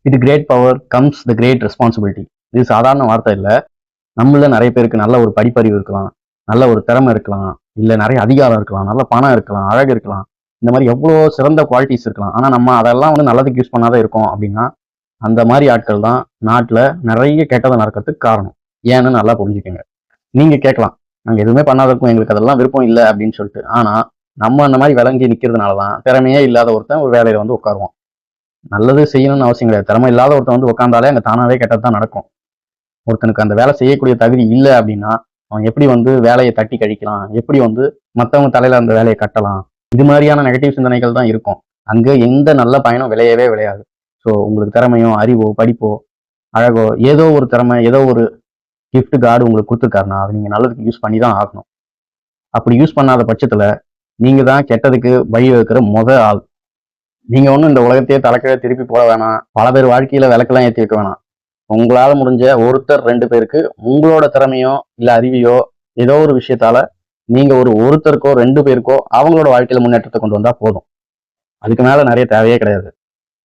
With great power comes the great responsibility. இது சாதாரண வார்த்தை இல்லை. நம்மள நிறைய பேருக்கு நல்ல ஒரு படிப்பறிவு இருக்கலாம், நல்ல ஒரு திறமை இருக்கலாம், இல்லை நிறைய அதிகாரம் இருக்கலாம், நல்ல பணம் இருக்கலாம், அழகு இருக்கலாம், இந்த மாதிரி எவ்வளோ சிறந்த குவாலிட்டிஸ் இருக்கலாம். ஆனால் நம்ம அதெல்லாம் நல்லதுக்கு யூஸ் பண்ணாதான் இருக்கோம் அப்படின்னா அந்த மாதிரி ஆட்கள் தான் நாட்டில் நிறைய கெட்டதை நடக்கிறதுக்கு காரணம். ஏன்னு நல்லா புரிஞ்சுக்கோங்க. நீங்கள் கேட்கலாம், நாங்கள் எதுவுமே பண்ணாதருக்கும் எங்களுக்கு அதெல்லாம் விருப்பம் இல்லை அப்படின்னு சொல்லிட்டு. ஆனால் நம்ம அந்த மாதிரி விளங்கி நிற்கிறதுனால தான் திறமையே இல்லாத ஒருத்தன் ஒரு வேலையில் உட்காருவோம். நல்லது செய்யணும்னு அவசியம் கிடையாது. திறமை இல்லாத ஒருத்தன் உட்காந்தாலே அங்கே தானாவே கெட்டது தான் நடக்கும். ஒருத்தனுக்கு அந்த வேலை செய்யக்கூடிய தகுதி இல்லை அப்படின்னா அவன் எப்படி வேலையை தட்டி கழிக்கலாம், எப்படி மற்றவங்க தலையில அந்த வேலையை கட்டலாம், இது மாதிரியான நெகட்டிவ் சிந்தனைகள் தான் இருக்கும். அங்கே எந்த நல்ல பயனும் விளையவே விளையாது. ஸோ உங்களுக்கு திறமையோ அறிவோ படிப்போ அழகோ ஏதோ ஒரு திறமை, ஏதோ ஒரு கிஃப்ட் கார்டு உங்களுக்கு கொடுத்துருக்காருன்னா அதை நீங்கள் நல்லதுக்கு யூஸ் பண்ணி தான் ஆகணும். அப்படி யூஸ் பண்ணாத பட்சத்தில் நீங்கள் தான் கெட்டதுக்கு வழி வைக்கிற ஆள். நீங்கள் ஒன்றும் இந்த உலகத்தையே தலைக்கீழ திருப்பி போட வேணாம், பல பேர் வாழ்க்கையில் விளக்கெல்லாம் ஏற்றி வைக்க வேணாம். உங்களால முடிஞ்ச ஒருத்தர் 2 பேருக்கு உங்களோட திறமையோ இல்ல அறிவியோ ஏதோ ஒரு விஷயத்தால நீங்க ஒருத்தருக்கோ 2 பேருக்கோ அவங்களோட வாழ்க்கையில முன்னேற்றத்தை கொண்டு வந்தா போதும். அதுக்கு மேல நிறைய தேவையே கிடையாது.